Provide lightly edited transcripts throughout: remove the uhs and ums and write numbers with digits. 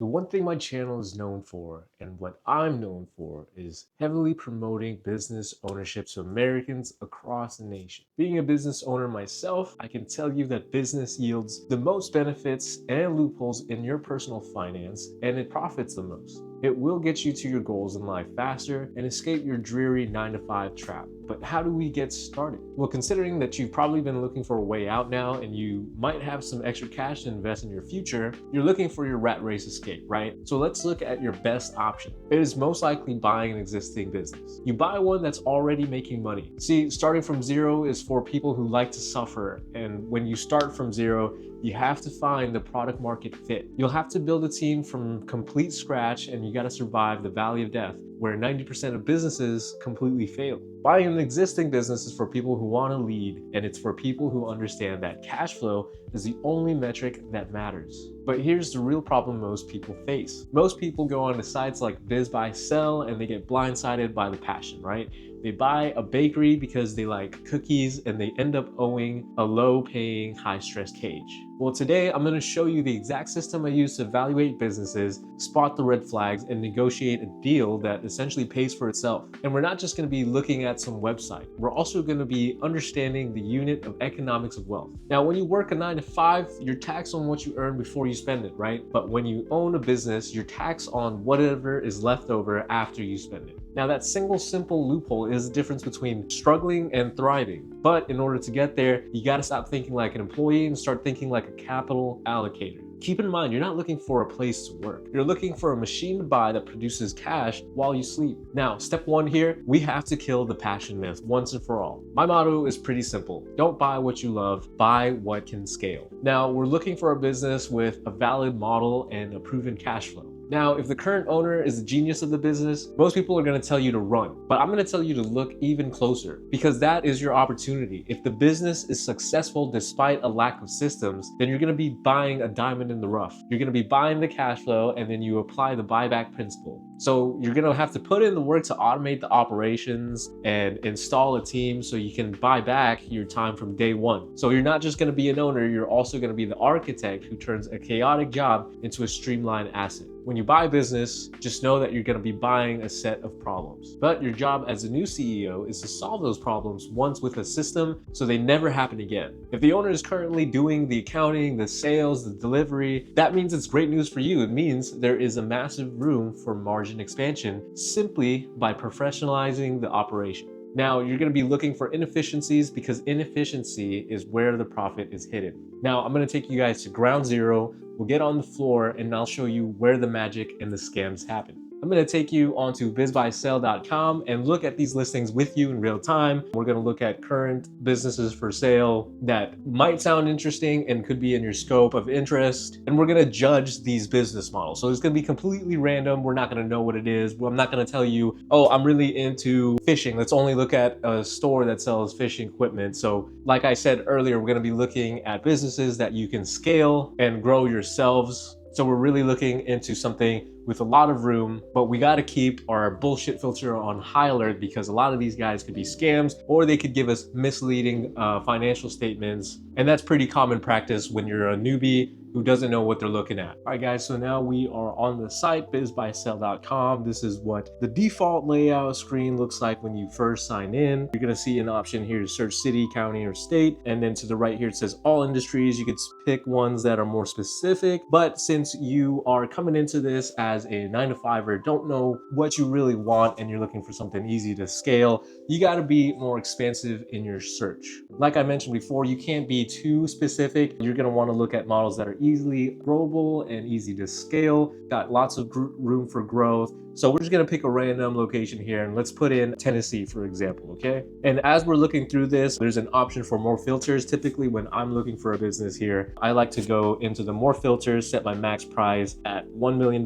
one thing my channel is known for, and what I'm known for, is heavily promoting business ownership to Americans across the nation. Being a business owner myself, I can tell you that business yields the most benefits and loopholes in your personal finance, and it profits the most. It will get you to your goals in life faster and escape your dreary 9-to-5 trap. But how do we get started? Well, considering that you've probably been looking for a way out now and you might have some extra cash to invest in your future, you're looking for your rat race escape, right? So let's look at your best option. It is most likely buying an existing business. You buy one that's already making money. See, starting from zero is for people who like to suffer. And when you start from zero, you have to find the product market fit. You'll have to build a team from complete scratch, and you got to survive the valley of death where 90% of businesses completely fail. Buying an existing business is for people who want to lead, and it's for people who understand that cash flow is the only metric that matters. But here's the real problem most people face. Most people go on to sites like BizBuySell and they get blindsided by the passion, right? They buy a bakery because they like cookies and they end up owing a low-paying, high-stress cage. Well, today I'm going to show you the exact system I use to evaluate businesses, spot the red flags, and negotiate a deal that essentially pays for itself. And we're not just going to be looking at some website. We're also going to be understanding the unit of economics of wealth. Now, when you work a 9-to-5, you're taxed on what you earn before you spend it, right? But when you own a business, you're taxed on whatever is left over after you spend it. Now, that single simple loophole is the difference between struggling and thriving. But in order to get there, you got to stop thinking like an employee and start thinking like a capital allocator. Keep in mind, you're not looking for a place to work. You're looking for a machine to buy that produces cash while you sleep. Now, step one here, we have to kill the passion myth once and for all. My motto is pretty simple. Don't buy what you love, buy what can scale. Now, we're looking for a business with a valid model and a proven cash flow. Now, if the current owner is the genius of the business, most people are going to tell you to run, but I'm going to tell you to look even closer because that is your opportunity. If the business is successful despite a lack of systems, then you're going to be buying a diamond in the rough. You're going to be buying the cash flow and then you apply the buyback principle. So you're going to have to put in the work to automate the operations and install a team so you can buy back your time from day one. So you're not just going to be an owner, you're also going to be the architect who turns a chaotic job into a streamlined asset. When you buy a business, just know that you're going to be buying a set of problems. But your job as a new CEO is to solve those problems once with a system so they never happen again. If the owner is currently doing the accounting, the sales, the delivery, that means it's great news for you. It means there is a massive room for margin expansion simply by professionalizing the operation. Now, you're going to be looking for inefficiencies because inefficiency is where the profit is hidden. Now, I'm going to take you guys to ground zero. We'll get on the floor and I'll show you where the magic and the scams happen. I'm going to take you onto bizbuysell.com and look at these listings with you in real time. We're going to look at current businesses for sale that might sound interesting and could be in your scope of interest. And we're going to judge these business models. So it's going to be completely random. We're not going to know what it is. I'm not going to tell you, oh, I'm really into fishing. Let's only look at a store that sells fishing equipment. So like I said earlier, we're going to be looking at businesses that you can scale and grow yourselves. So we're really looking into something with a lot of room, but we got to keep our bullshit filter on high alert because a lot of these guys could be scams or they could give us misleading financial statements. And that's pretty common practice when you're a newbie who doesn't know what they're looking at. All right, guys, so now we are on the site, bizbuysell.com. This is what the default layout screen looks like when you first sign in. You're gonna see an option here to search city, county, or state. And then to the right here, it says all industries. You could pick ones that are more specific. But since you are coming into this as a 9-to-5er, don't know what you really want, and you're looking for something easy to scale, you gotta be more expansive in your search. Like I mentioned before, you can't be too specific. You're gonna wanna look at models that are easily growable and easy to scale, got lots of room for growth. So we're just gonna pick a random location here and let's put in Tennessee, for example, okay? And as we're looking through this, there's an option for more filters. Typically when I'm looking for a business here, I like to go into the more filters, set my max price at $1 million.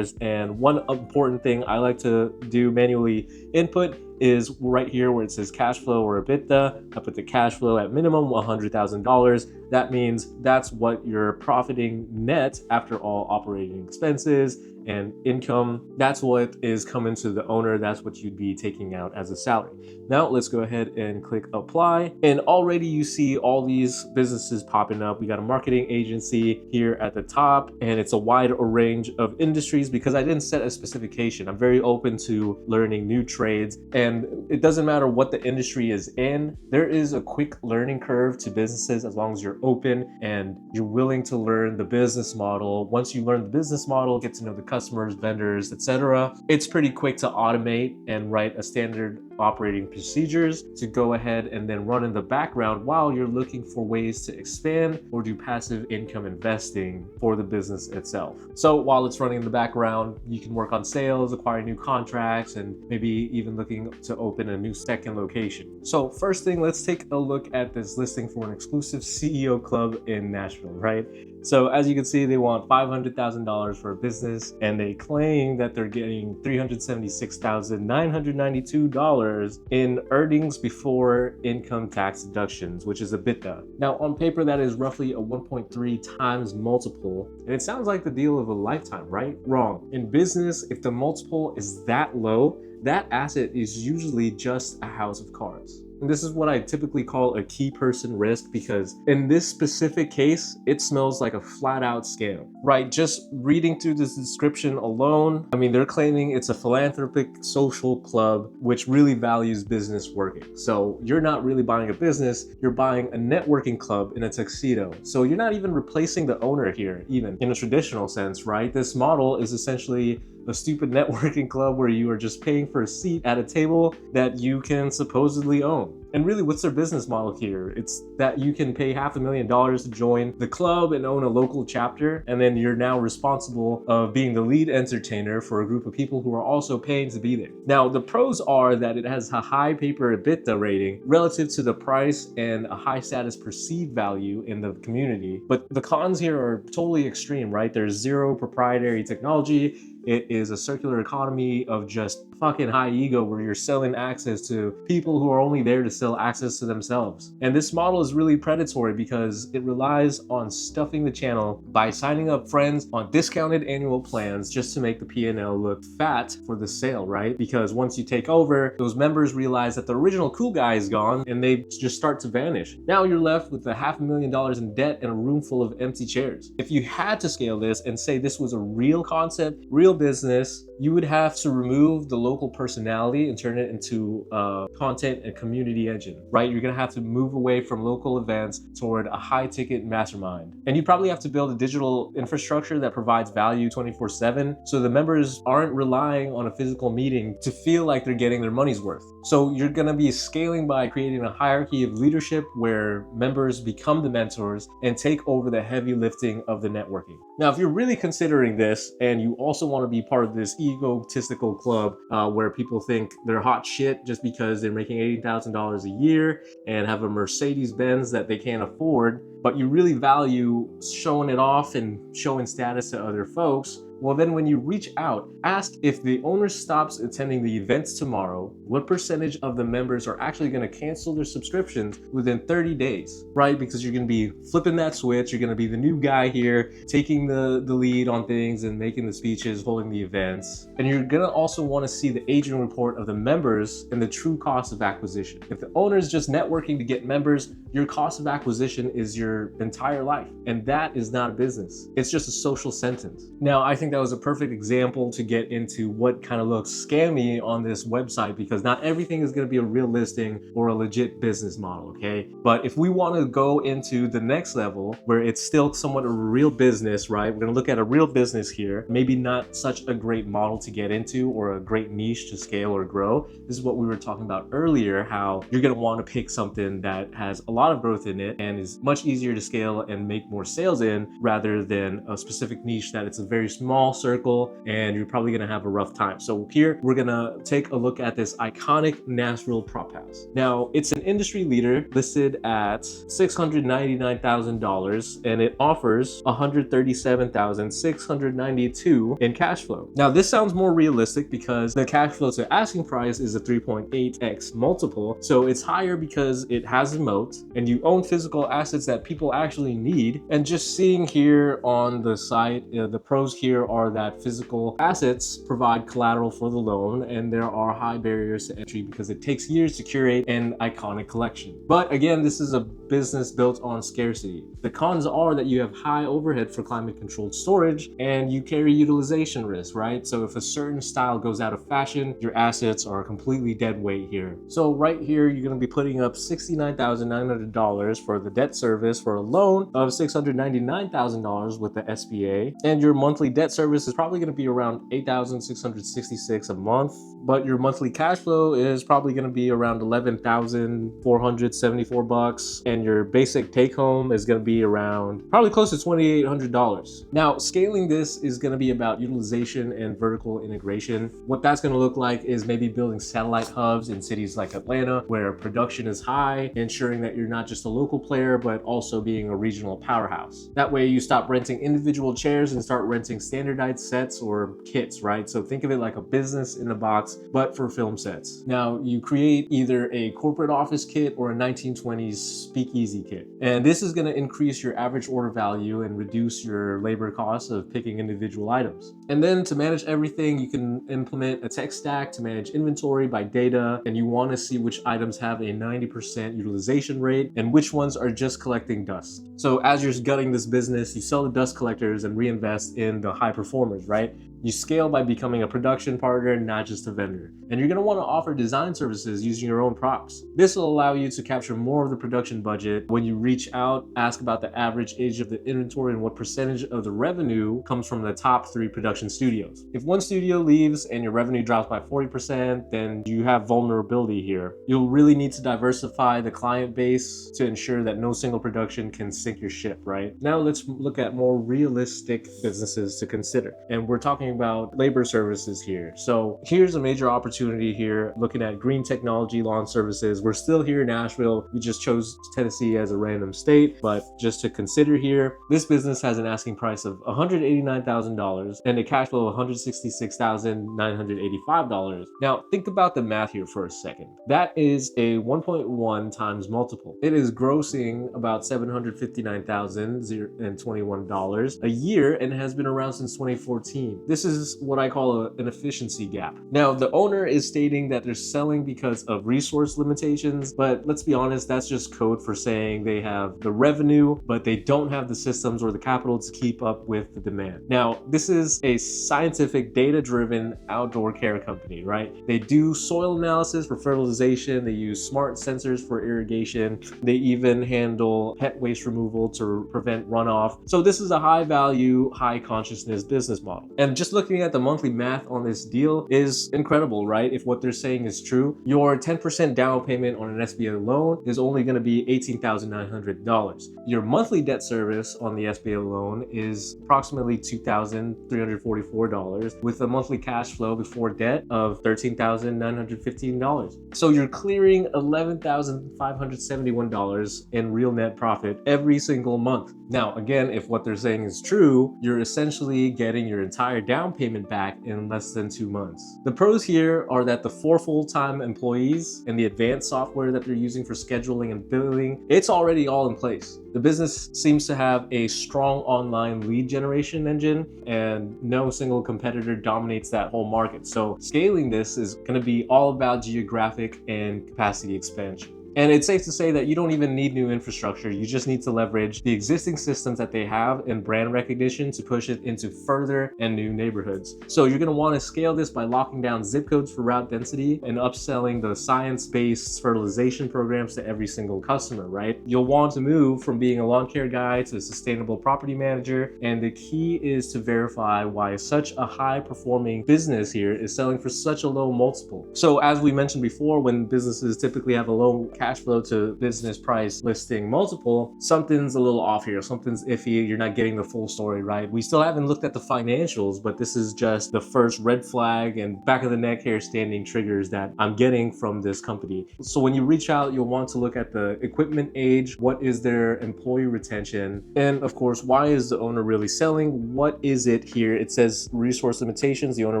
And one important thing I like to do manually input is right here where it says cash flow or EBITDA. I put the cash flow at minimum $100,000. That means that's what you're profiting net after all operating expenses and income. That's what is coming to the owner. That's what you'd be taking out as a salary. Now let's go ahead and click apply. And already you see all these businesses popping up. We got a marketing agency here at the top, and it's a wide range of industries because I didn't set a specification. I'm very open to learning new trades, and it doesn't matter what the industry is in. There is a quick learning curve to businesses as long as you're open and you're willing to learn the business model. Once you learn the business model, get to know the customers, vendors, etc., it's pretty quick to automate and write a standard operating procedures to go ahead and then run in the background while you're looking for ways to expand or do passive income investing for the business itself. So while it's running in the background, you can work on sales, acquire new contracts, and maybe even looking to open a new second location. So first thing, let's take a look at this listing for an exclusive CEO club in Nashville, right? So as you can see, they want $500,000 for a business, and they claim that they're getting $376,992 in earnings before income tax deductions, which is EBITDA. Now on paper, that is roughly a 1.3 times multiple, and it sounds like the deal of a lifetime, right? Wrong. In business, if the multiple is that low, that asset is usually just a house of cards. And this is what I typically call a key person risk, because in this specific case, it smells like a flat out scam, right? Just reading through this description alone, I mean, they're claiming it's a philanthropic social club, which really values business working. So you're not really buying a business, you're buying a networking club in a tuxedo. So you're not even replacing the owner here, even in a traditional sense, right? This model is essentially a stupid networking club where you are just paying for a seat at a table that you can supposedly own. And really, what's their business model here? It's that you can pay $500,000 to join the club and own a local chapter, and then you're now responsible of being the lead entertainer for a group of people who are also paying to be there. Now, the pros are that it has a high paper EBITDA rating relative to the price and a high status perceived value in the community. But the cons here are totally extreme, right? There's zero proprietary technology. It is a circular economy of just fucking high ego where you're selling access to people who are only there to sell access to themselves. And this model is really predatory because it relies on stuffing the channel by signing up friends on discounted annual plans just to make the P&L look fat for the sale, right? Because once you take over, those members realize that the original cool guy is gone and they just start to vanish. Now you're left with $500,000 in debt and a room full of empty chairs. If you had to scale this and say this was a real concept, real business, you would have to remove the local personality and turn it into a content and community engine, right? You're gonna have to move away from local events toward a high ticket mastermind. And you probably have to build a digital infrastructure that provides value 24/7 so the members aren't relying on a physical meeting to feel like they're getting their money's worth. So you're gonna be scaling by creating a hierarchy of leadership where members become the mentors and take over the heavy lifting of the networking. Now, if you're really considering this and you also want to be part of this egotistical club where people think they're hot shit just because they're making $80,000 a year and have a Mercedes-Benz that they can't afford, but you really value showing it off and showing status to other folks, well, then when you reach out, ask if the owner stops attending the events tomorrow, what percentage of the members are actually going to cancel their subscriptions within 30 days, right? Because you're going to be flipping that switch. You're going to be the new guy here, taking the lead on things and making the speeches, holding the events. And you're going to also want to see the aging report of the members and the true cost of acquisition. If the owner is just networking to get members, your cost of acquisition is your entire life. And that is not a business. It's just a social sentence. Now, I think that was a perfect example to get into what kind of looks scammy on this website, because not everything is going to be a real listing or a legit business model, okay? But if we want to go into the next level where it's still somewhat a real business, right? We're going to look at a real business here, maybe not such a great model to get into or a great niche to scale or grow. This is what we were talking about earlier, how you're going to want to pick something that has a lot of growth in it and is much easier easier to scale and make more sales in, rather than a specific niche that it's a very small circle and you're probably gonna have a rough time. So here we're gonna take a look at this iconic Nashville prop house. Now, it's an industry leader listed at $699,000 and it offers $137,692 in cash flow. Now, this sounds more realistic because the cash flow to asking price is a 3.8x multiple. So it's higher because it has a moat and you own physical assets that people actually need. And just seeing here on the site, the pros here are that physical assets provide collateral for the loan and there are high barriers to entry because it takes years to curate an iconic collection. But again, this is a business built on scarcity. The cons are that you have high overhead for climate controlled storage and you carry utilization risk, right? So if a certain style goes out of fashion, your assets are completely dead weight here. So right here, you're gonna be putting up $69,900 for the debt service for a loan of $699,000 with the SBA. And your monthly debt service is probably gonna be around $8,666 a month, but your monthly cash flow is probably gonna be around $11,474, and your basic take home is gonna be around probably close to $2,800. Now, scaling this is gonna be about utilization and vertical integration. What that's gonna look like is maybe building satellite hubs in cities like Atlanta where production is high, ensuring that you're not just a local player, but also being a regional powerhouse. That way you stop renting individual chairs and start renting standardized sets or kits, right? So think of it like a business in a box, but for film sets. Now, you create either a corporate office kit or a 1920s speakeasy kit. And this is gonna increase your average order value and reduce your labor costs of picking individual items. And then to manage everything, you can implement a tech stack to manage inventory by data, and you wanna see which items have a 90% utilization rate and which ones are just collecting dust. So as you're gutting this business, you sell the dust collectors and reinvest in the high performers, right? You scale by becoming a production partner, not just a vendor. And you're gonna wanna offer design services using your own props. This will allow you to capture more of the production budget. When you reach out, ask about the average age of the inventory and what percentage of the revenue comes from the top 3 production studios. If one studio leaves and your revenue drops by 40%, then you have vulnerability here. You'll really need to diversify the client base to ensure that no single production can sink your ship, right? Now let's look at more realistic businesses to consider. And we're talking about labor services here. So here's a major opportunity here, looking at green technology lawn services. We're still here in Nashville. We just chose Tennessee as a random state, but just to consider here, this business has an asking price of $189,000 and a cash flow of $166,985. Now think about the math here for a second. That is a 1.1 times multiple. It is grossing about $759,021 a year and has been around since 2014. This is what I call an efficiency gap. Now, the owner is stating that they're selling because of resource limitations, but let's be honest, that's just code for saying they have the revenue, but they don't have the systems or the capital to keep up with the demand. Now, this is a scientific, data-driven outdoor care company, right? They do soil analysis for fertilization, they use smart sensors for irrigation, they even handle pet waste removal to prevent runoff. So this is a high-value, high-consciousness business model. And just looking at the monthly math on this deal is incredible, right? If what they're saying is true, your 10% down payment on an SBA loan is only going to be $18,900. Your monthly debt service on the SBA loan is approximately $2,344 with a monthly cash flow before debt of $13,915. So you're clearing $11,571 in real net profit every single month. Now, again, if what they're saying is true, you're essentially getting your entire down payment back in less than 2 months. The pros here are that the 4 full-time employees and the advanced software that they're using for scheduling and billing, it's already all in place. The business seems to have a strong online lead generation engine and no single competitor dominates that whole market. So scaling this is going to be all about geographic and capacity expansion. And it's safe to say that you don't even need new infrastructure. You just need to leverage the existing systems that they have and brand recognition to push it into further and new neighborhoods. So you're going to want to scale this by locking down zip codes for route density and upselling the science-based fertilization programs to every single customer, right? You'll want to move from being a lawn care guy to a sustainable property manager. And the key is to verify why such a high-performing business here is selling for such a low multiple. So as we mentioned before, when businesses typically have a low cash cash flow to business price listing multiple, something's a little off here. Something's iffy. You're not getting the full story, right? We still haven't looked at the financials, but this is just the first red flag and back of the neck hair standing triggers that I'm getting from this company. So when you reach out, you'll want to look at the equipment age, what is their employee retention, and of course, why is the owner really selling? What is it here? It says resource limitations. The owner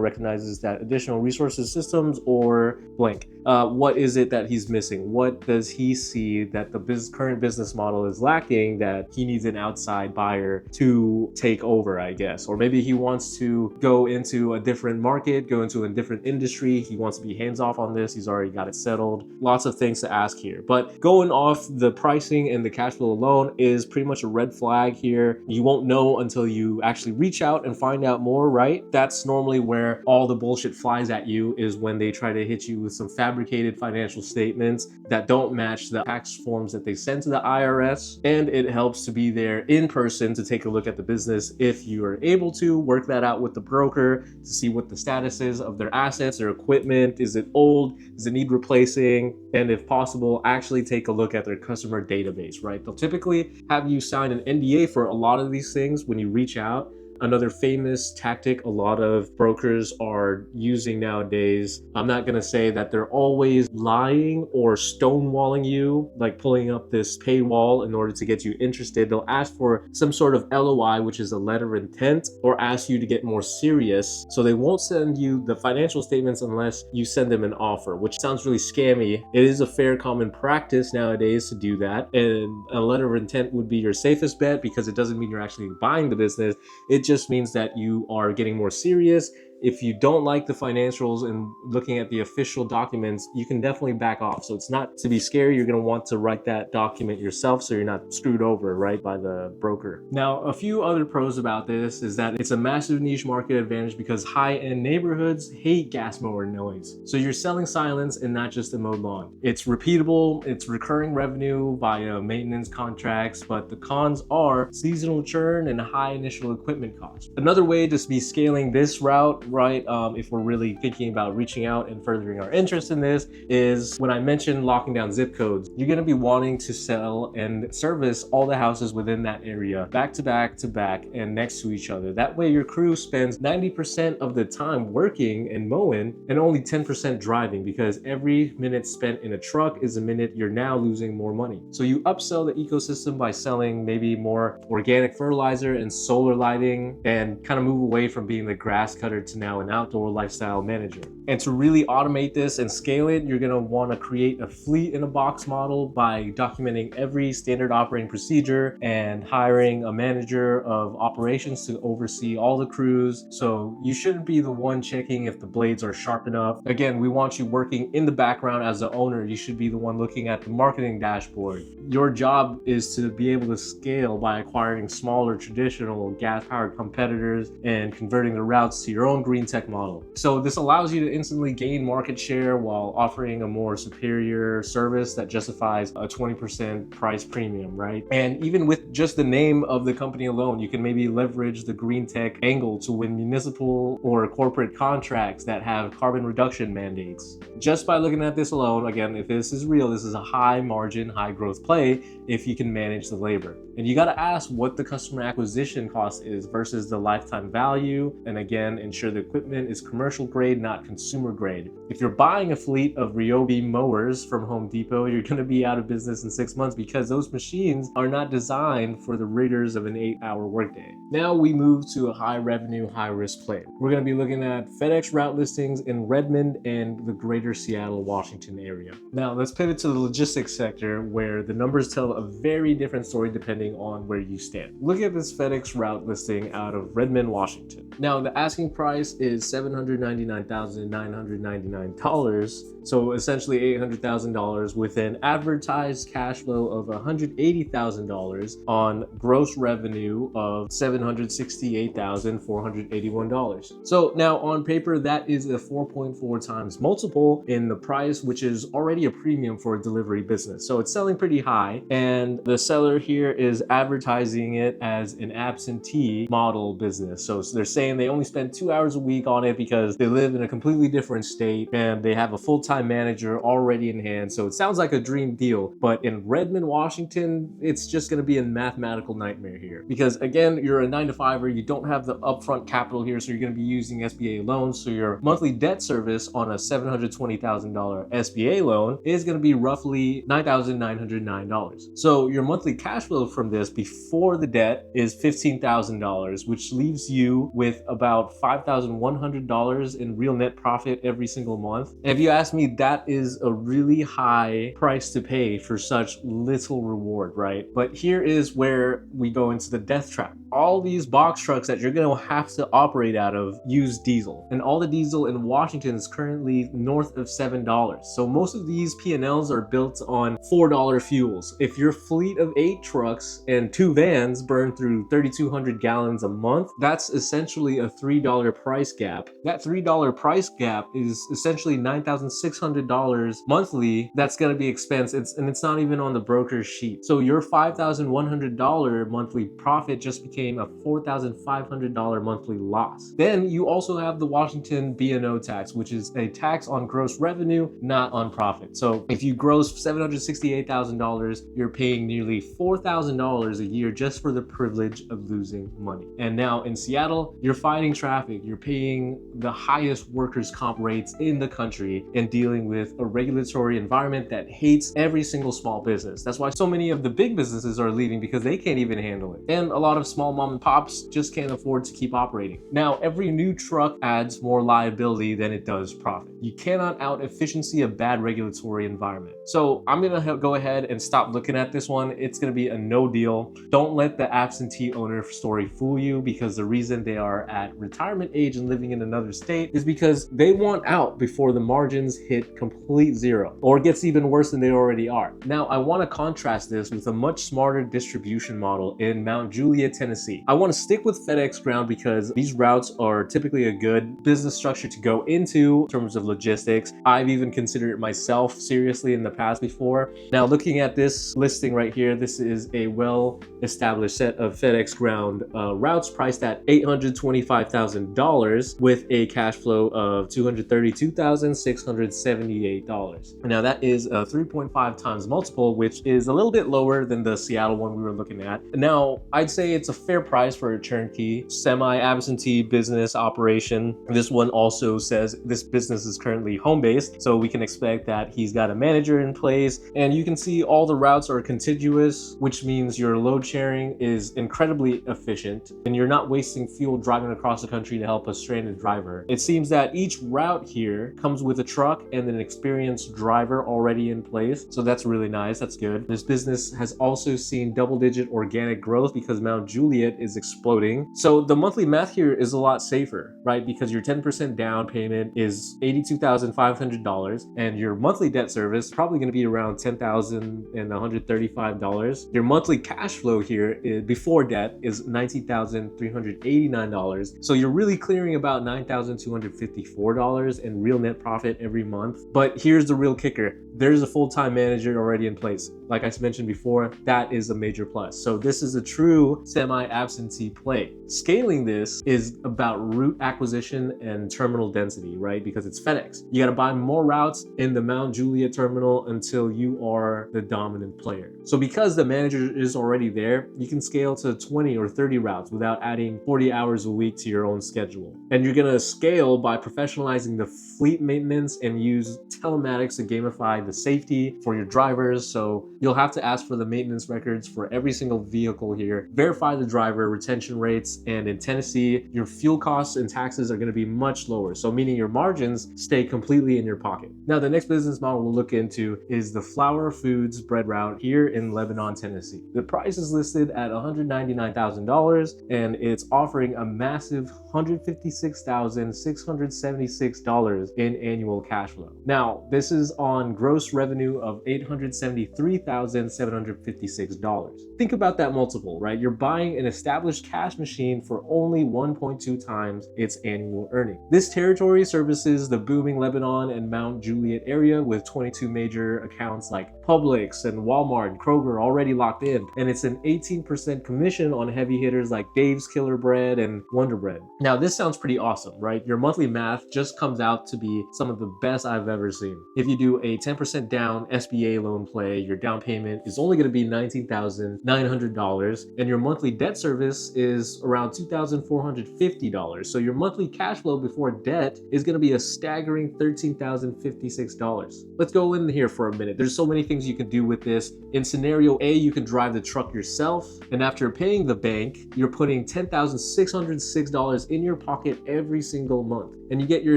recognizes that additional resources, systems, or blank. What is it that he's missing? What does he see that the current business model is lacking that he needs an outside buyer to take over, I guess? Or maybe he wants to go into a different market, go into a different industry. He wants to be hands off on this. He's already got it settled. Lots of things to ask here. But going off the pricing and the cash flow alone is pretty much a red flag here. You won't know until you actually reach out and find out more, right? That's normally where all the bullshit flies at you, is when they try to hit you with some fabricated financial statements that don't match the tax forms that they send to the IRS. And it helps to be there in person to take a look at the business if you are able to work that out with the broker to see what the status is of their assets, their equipment. Is it old? Does it need replacing? And if possible, actually take a look at their customer database, right? They'll typically have you sign an NDA for a lot of these things when you reach out. Another famous tactic a lot of brokers are using nowadays, I'm not going to say that they're always lying or stonewalling you, like pulling up this paywall in order to get you interested. They'll ask for some sort of LOI, which is a letter of intent, or ask you to get more serious. So they won't send you the financial statements unless you send them an offer, which sounds really scammy. It is a fair common practice nowadays to do that. And a letter of intent would be your safest bet because it doesn't mean you're actually buying the business. It just means that you are getting more serious. If you don't like the financials and looking at the official documents, you can definitely back off. So it's not to be scary. You're going to want to write that document yourself so you're not screwed over, right, by the broker. Now, a few other pros about this is that it's a massive niche market advantage because high-end neighborhoods hate gas mower noise. So you're selling silence and not just a mowed lawn. It's repeatable, it's recurring revenue via maintenance contracts, but the cons are seasonal churn and high initial equipment costs. Another way to be scaling this route, right, if we're really thinking about reaching out and furthering our interest in this, is when I mentioned locking down zip codes. You're going to be wanting to sell and service all the houses within that area back to back to back and next to each other. That way your crew spends 90% of the time working and mowing and only 10% driving, because every minute spent in a truck is a minute you're now losing more money. So you upsell the ecosystem by selling maybe more organic fertilizer and solar lighting, and kind of move away from being the grass cutter to now an outdoor lifestyle manager. And to really automate this and scale it, you're going to want to create a fleet in a box model by documenting every standard operating procedure and hiring a manager of operations to oversee all the crews. So you shouldn't be the one checking if the blades are sharp enough. Again, we want you working in the background as the owner. You should be the one looking at the marketing dashboard. Your job is to be able to scale by acquiring smaller traditional gas-powered competitors and converting the routes to your own green tech model. So this allows you to instantly gain market share while offering a more superior service that justifies a 20% price premium, right? And even with just the name of the company alone, you can maybe leverage the green tech angle to win municipal or corporate contracts that have carbon reduction mandates. Just by looking at this alone, again, if this is real, this is a high margin, high growth play if you can manage the labor. And you got to ask what the customer acquisition cost is versus the lifetime value. And again, ensure the equipment is commercial grade, not consumer grade. If you're buying a fleet of Ryobi mowers from Home Depot, you're going to be out of business in 6 months because those machines are not designed for the rigors of an 8-hour workday. Now we move to a high revenue, high risk play. We're going to be looking at FedEx route listings in Redmond and the greater Seattle, Washington area. Now let's pivot to the logistics sector, where the numbers tell a very different story depending on where you stand. Look at this FedEx route listing out of Redmond, Washington. Now the asking price is $799,999. So essentially $800,000 with an advertised cash flow of $180,000 on gross revenue of $768,481. So now on paper, that is a 4.4 times multiple in the price, which is already a premium for a delivery business. So it's selling pretty high. And the seller here is advertising it as an absentee model business. So they're saying they only spend 2 hours a week on it because they live in a completely different state and they have a full-time manager already in hand. So it sounds like a dream deal, but in Redmond, Washington, it's just going to be a mathematical nightmare here because again, you're a 9-to-5er, you don't have the upfront capital here, so you're going to be using SBA loans. So your monthly debt service on a $720,000 SBA loan is going to be roughly $9,909. So your monthly cash flow from this before the debt is $15,000, which leaves you with about $5,100 in real net profit every single month. And if you ask me, that is a really high price to pay for such little reward, right? But here is where we go into the death trap. All these box trucks that you're going to have to operate out of use diesel, and all the diesel in Washington is currently north of $7. So most of these P&Ls are built on $4 fuels. If your fleet of 8 trucks and 2 vans burn through 3,200 gallons a month, that's essentially a $3 price gap. That $3 price gap is essentially $9,600 monthly. That's going to be expense. And it's not even on the broker's sheet. So your $5,100 monthly profit just became a $4,500 monthly loss. Then you also have the Washington B&O tax, which is a tax on gross revenue, not on profit. So if you gross $768,000, you're paying nearly $4,000 a year just for the privilege of losing money. And now in Seattle, you're fighting traffic, you're paying the highest workers' comp rates in the country, and dealing with a regulatory environment that hates every single small business. That's why so many of the big businesses are leaving, because they can't even handle it. And a lot of small mom and pops just can't afford to keep operating. Now, every new truck adds more liability than it does profit. You cannot out efficiency a bad regulatory environment. So I'm gonna go ahead and stop looking at this one. It's gonna be a no deal. Don't let the absentee owner story fool you, because the reason they are at retirement age and living in another state is because they want out before the margins hit complete zero, or it gets even worse than they already are. Now, I want to contrast this with a much smarter distribution model in Mount Juliet, Tennessee. I want to stick with FedEx Ground because these routes are typically a good business structure to go into in terms of logistics. I've even considered it myself seriously in the past before. Now, looking at this listing right here, this is a well-established set of FedEx Ground routes priced at $825,000 with a cash flow of $232,678. Now, that is a 3.5 times multiple, which is a little bit lower than the Seattle one we were looking at. Now, I'd say it's a fair price for a turnkey, semi-absentee business operation. This one also says this business is currently home-based, so we can expect that he's got a manager in place. And you can see all the routes are contiguous, which means your load sharing is incredibly efficient and you're not wasting fuel driving across the country to help a stranded driver. It seems that each route here comes with a truck and an experienced driver already in place, so that's really nice. That's good. This business has also seen double-digit organic growth because Mount Juliet is exploding. So the monthly math here is a lot safer, right? Because your 10% down payment is $82,500 and your monthly debt service is probably going to be around $10,135. Your monthly cash flow here before debt is $19,389. So you're really clearing about $9,254 in real net profit every month. But here's the real kicker. There's a full-time manager already in place. Like I mentioned before, that is a major plus. So this is a true semi-absentee play. Scaling this is about route acquisition and terminal density, right? Because it's FedEx. You got to buy more routes in the Mount Juliet terminal until you are the dominant player. So because the manager is already there, you can scale to 20 or 30 routes without adding 40 hours a week to your own schedule. And you're going to scale by professionalizing the fleet maintenance and use telematics to gamify the safety for your drivers. So you'll have to ask for the maintenance records for every single vehicle here, verify the driver retention rates, and in Tennessee, your fuel costs and taxes are going to be much lower. So meaning your margins stay completely in your pocket. Now, the next business model we'll look into is the Flour Foods bread route here in Lebanon, Tennessee. The price is listed at $199,000 and it's offering a massive $156,676 in annual cash flow. Now, this is on gross revenue of $873,756. Think about that multiple, right? You're buying an established cash machine for only 1.2 times its annual earning. This territory services the booming Lebanon and Mount Juliet area with 22 major accounts like Publix and Walmart and Kroger already locked in, and it's an 18% commission on heavy hitters like Dave's Killer Bread and Wonder Bread. Now, this sounds pretty awesome, right? Your monthly math just comes out to be some of the best I've ever seen. If you do a 10% down SBA loan play, your down payment is only going to be $19,900, and your monthly debt service is around $2,450. So your monthly cash flow before debt is going to be a staggering $13,056. Let's go in here for a minute. There's so many things you can do with this. In scenario A, you can drive the truck yourself, and after paying the bank, you're putting $10,606 in your pocket every single month, and you get your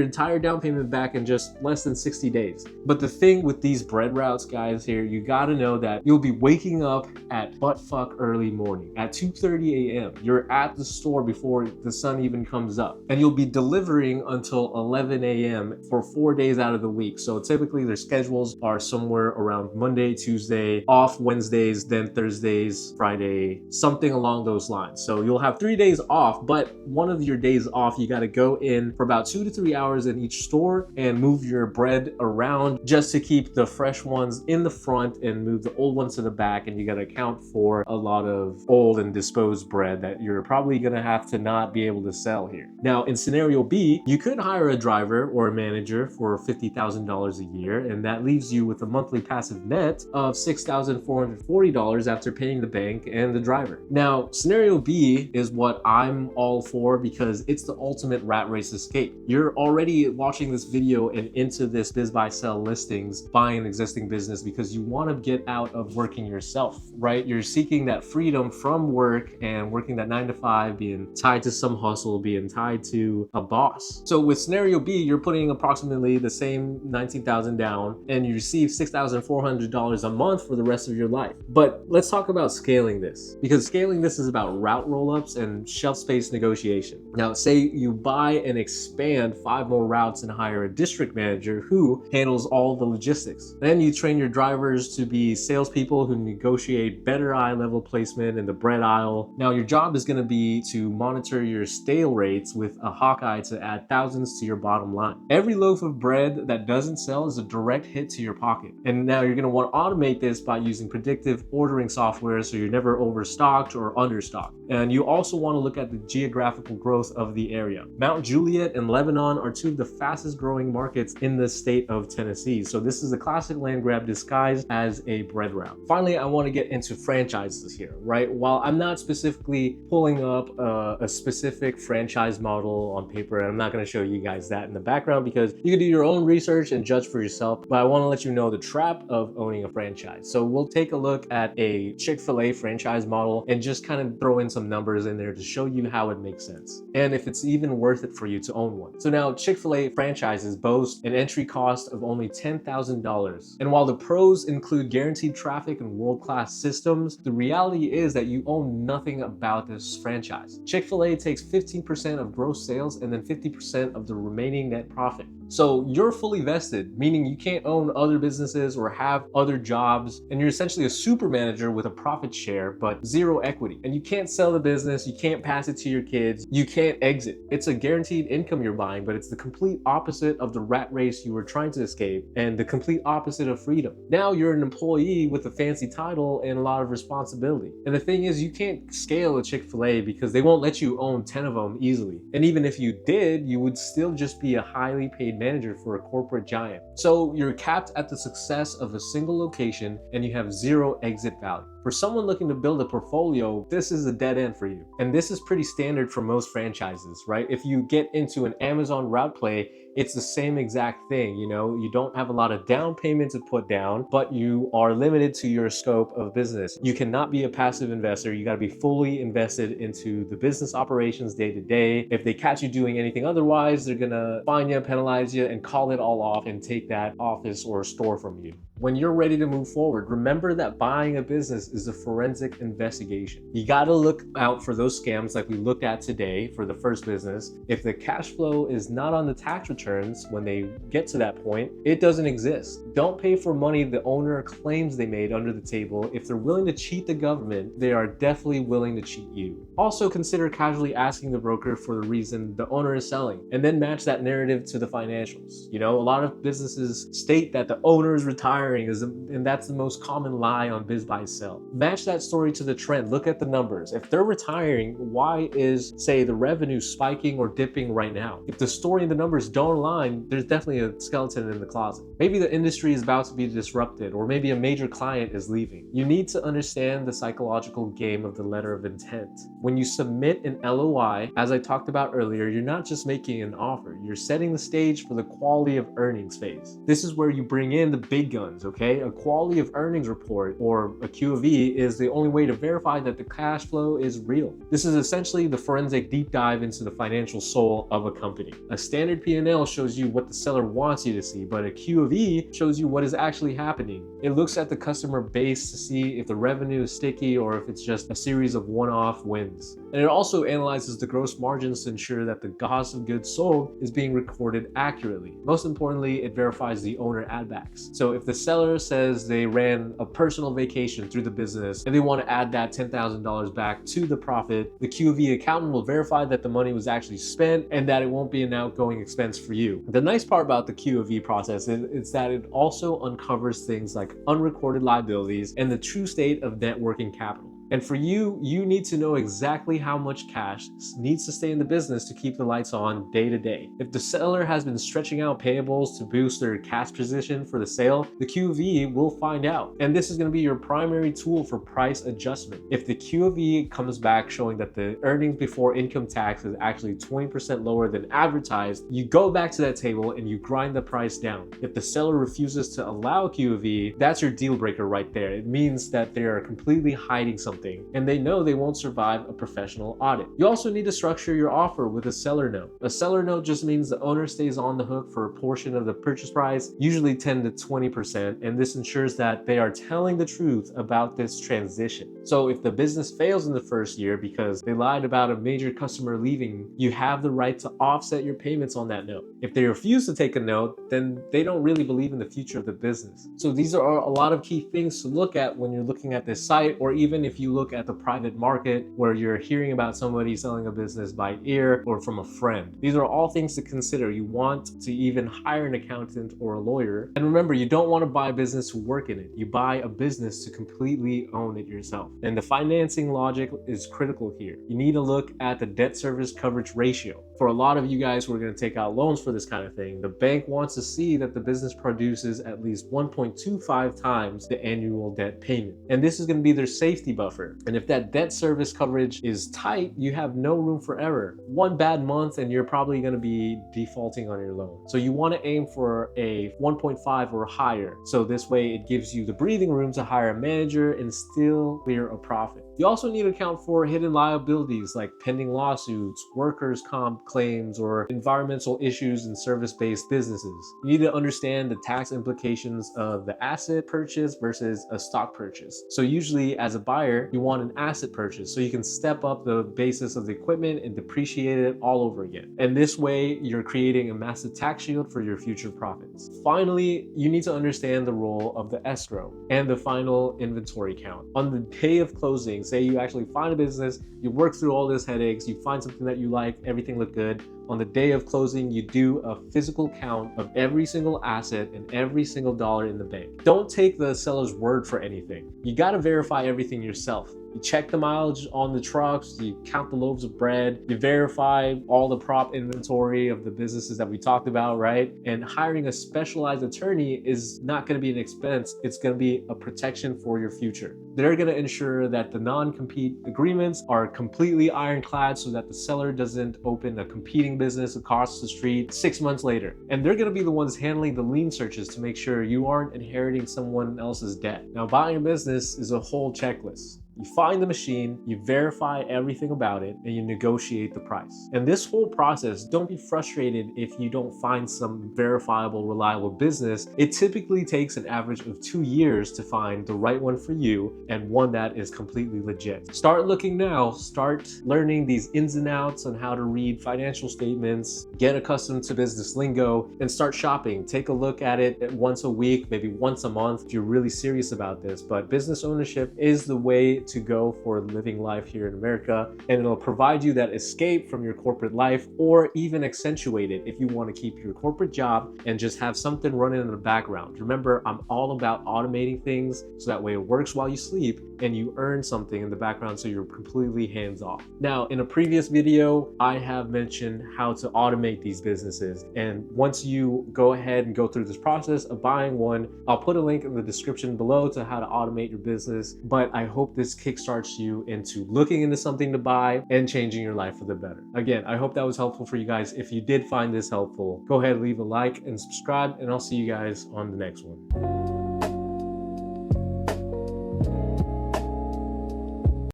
entire down payment back in just less than 60 days. But the thing with these bread routes, guys, here, you gotta know that you'll be waking up at buttfuck early morning. At 2:30 a.m., you're at the store before the sun even comes up, and you'll be delivering until 11 a.m. for 4 days out of the week. So typically their schedules are somewhere around Monday, Tuesday, off Wednesdays, then Thursdays, Friday, something along those lines. So you'll have 3 days off, but one of your days off, you gotta go in for about 2 to 3 hours in each store and move your bread around just to keep the fresh ones in the front and move the old ones to the back. And you got to account for a lot of old and disposed bread that you're probably going to have to not be able to sell here. Now, in scenario B, you could hire a driver or a manager for $50,000 a year, and that leaves you with a monthly passive net of $6,440 after paying the bank and the driver. Now, scenario B is what I'm all for because it's the ultimate rat race escape. You're already watching this video and into this biz buy sell listings, buying an existing business because you want to get out of working yourself, right? You're seeking that freedom from work and working that 9 to 5, being tied to some hustle, being tied to a boss. So with scenario B, you're putting approximately the same $19,000 down and you receive $6,400 a month for the rest of your life. But let's talk about scaling this, because scaling this is about route roll-ups and shelf space negotiation. Now, say you buy and expand 5 more routes and hire a district manager who handles all the logistics. Then you train your drivers to be salespeople who negotiate better eye-level placement in the bread aisle. Now, your job is going to be to monitor your stale rates with a hawk eye to add thousands to your bottom line. Every loaf of bread that doesn't sell is a direct hit to your pocket. And now you're going to want to automate this by using predictive ordering software so you're never overstocked or understocked. And you also want to look at the geographical growth of the area. Mount Juliet and Lebanon are 2 of the fastest growing markets in the state of Tennessee. So this is a classic land grab disguised as a bread route. Finally, I want to get into franchises here, right? While I'm not specifically pulling up a specific franchise model on paper, and I'm not going to show you guys that in the background because you can do your own research and judge for yourself, but I want to let you know the trap of owning a franchise. So we'll take a look at a Chick-fil-A franchise model and just kind of throw in some numbers in there to show you how it makes sense and if it's even worth it for you to own one. So now Chick-fil-A franchises boast an entry cost of only $10,000. And while the pros include guaranteed traffic and world-class systems, the reality is that you own nothing about this franchise. Chick-fil-A takes 15% of gross sales and then 50% of the remaining net profit. So you're fully vested, meaning you can't own other businesses or have other jobs, and you're essentially a super manager with a profit share, but zero equity. And you can't sell the business, you can't pass it to your kids, you can't exit. It's a guaranteed income you're buying, but it's the complete opposite of the rat race you were trying to escape and the complete opposite of freedom. Now you're an employee with a fancy title and a lot of responsibility. And the thing is, you can't scale a Chick-fil-A because they won't let you own 10 of them easily. And even if you did, you would still just be a highly paid manager for a corporate giant. So you're capped at the success of a single location and you have zero exit value. For someone looking to build a portfolio, this is a dead end for you. And this is pretty standard for most franchises, right? If you get into an Amazon route play, it's the same exact thing. You know, you don't have a lot of down payment to put down, but you are limited to your scope of business. You cannot be a passive investor. You got to be fully invested into the business operations day to day. If they catch you doing anything otherwise, they're going to fine you, penalize you, and call it all off and take that office or store from you. When you're ready to move forward, remember that buying a business is a forensic investigation. You gotta look out for those scams like we looked at today for the first business. If the cash flow is not on the tax returns when they get to that point, it doesn't exist. Don't pay for money the owner claims they made under the table. If they're willing to cheat the government, they are definitely willing to cheat you. Also consider casually asking the broker for the reason the owner is selling, and then match that narrative to the financials. You know, a lot of businesses state that the owner is retiring, and that's the most common lie on Biz Buy Sell. Match that story to the trend. Look at the numbers. If they're retiring, why is, say, the revenue spiking or dipping right now? If the story and the numbers don't align, there's definitely a skeleton in the closet. Maybe the industry is about to be disrupted, or maybe a major client is leaving. You need to understand the psychological game of the letter of intent. When you submit an LOI, as I talked about earlier, you're not just making an offer, you're setting the stage for the quality of earnings phase. This is where you bring in the big guns, okay? A quality of earnings report, or a QOE, is the only way to verify that the cash flow is real. This is essentially the forensic deep dive into the financial soul of a company. A standard P&L shows you what the seller wants you to see, but a QOE shows you what is actually happening. It looks at the customer base to see if the revenue is sticky or if it's just a series of one-off wins. And it also analyzes the gross margins to ensure that the cost of goods sold is being recorded accurately. Most importantly, it verifies the owner add-backs. So if the seller says they ran a personal vacation through the business and they want to add that $10,000 back to the profit, the QOE accountant will verify that the money was actually spent and that it won't be an outgoing expense for you. The nice part about the QOE process is that it also uncovers things like unrecorded liabilities and the true state of net working capital. And for you, you need to know exactly how much cash needs to stay in the business to keep the lights on day to day. If the seller has been stretching out payables to boost their cash position for the sale, the QOE will find out. And this is going to be your primary tool for price adjustment. If the QOE comes back showing that the earnings before income tax is actually 20% lower than advertised, you go back to that table and you grind the price down. If the seller refuses to allow QOE, that's your deal breaker right there. It means that they are completely hiding something, and they know they won't survive a professional audit. You also need to structure your offer with a seller note. A seller note just means the owner stays on the hook for a portion of the purchase price, usually 10 to 20%, and this ensures that they are telling the truth about this transition. So if the business fails in the first year because they lied about a major customer leaving, you have the right to offset your payments on that note. If they refuse to take a note, then they don't really believe in the future of the business. So these are a lot of key things to look at when you're looking at this site, or even if you look at the private market where you're hearing about somebody selling a business by ear or from a friend. These are all things to consider. You want to even hire an accountant or a lawyer. And remember, you don't want to buy a business to work in it. You buy a business to completely own it yourself. And the financing logic is critical here. You need to look at the debt service coverage ratio. For a lot of you guys who are going to take out loans for this kind of thing, the bank wants to see that the business produces at least 1.25 times the annual debt payment. And this is going to be their safety buffer. And if that debt service coverage is tight, you have no room for error. One bad month and you're probably going to be defaulting on your loan. So you want to aim for a 1.5 or higher. So this way it gives you the breathing room to hire a manager and still clear a profit. You also need to account for hidden liabilities like pending lawsuits, workers' comp claims, or environmental issues in service-based businesses. You need to understand the tax implications of the asset purchase versus a stock purchase. So usually as a buyer, you want an asset purchase so you can step up the basis of the equipment and depreciate it all over again. And this way, you're creating a massive tax shield for your future profits. Finally, you need to understand the role of the escrow and the final inventory count. On the day of closing, say you actually find a business, you work through all these headaches, you find something that you like, everything looked good. On the day of closing, you do a physical count of every single asset and every single dollar in the bank. Don't take the seller's word for anything. You got to verify everything yourself. You check the mileage on the trucks, you count the loaves of bread, you verify all the prop inventory of the businesses that we talked about, right? And hiring a specialized attorney is not going to be an expense, it's going to be a protection for your future. They're going to ensure that the non-compete agreements are completely ironclad so that the seller doesn't open a competing business across the street 6 months later. And they're going to be the ones handling the lien searches to make sure you aren't inheriting someone else's debt. Now, buying a business is a whole checklist. You find the machine, you verify everything about it, and you negotiate the price. And this whole process, don't be frustrated if you don't find some verifiable, reliable business. It typically takes an average of 2 years to find the right one for you and one that is completely legit. Start looking now, start learning these ins and outs on how to read financial statements, get accustomed to business lingo, and start shopping. Take a look at it once a week, maybe once a month if you're really serious about this. But business ownership is the way to go for living life here in America, and it'll provide you that escape from your corporate life, or even accentuate it if you want to keep your corporate job and just have something running in the background. Remember, I'm all about automating things so that way it works while you sleep and you earn something in the background so you're completely hands off. Now, in a previous video, I have mentioned how to automate these businesses. And once you go ahead and go through this process of buying one, I'll put a link in the description below to how to automate your business. But I hope this kickstarts you into looking into something to buy and changing your life for the better. Again, I hope that was helpful for you guys. If you did find this helpful, go ahead, leave a like and subscribe, and I'll see you guys on the next one.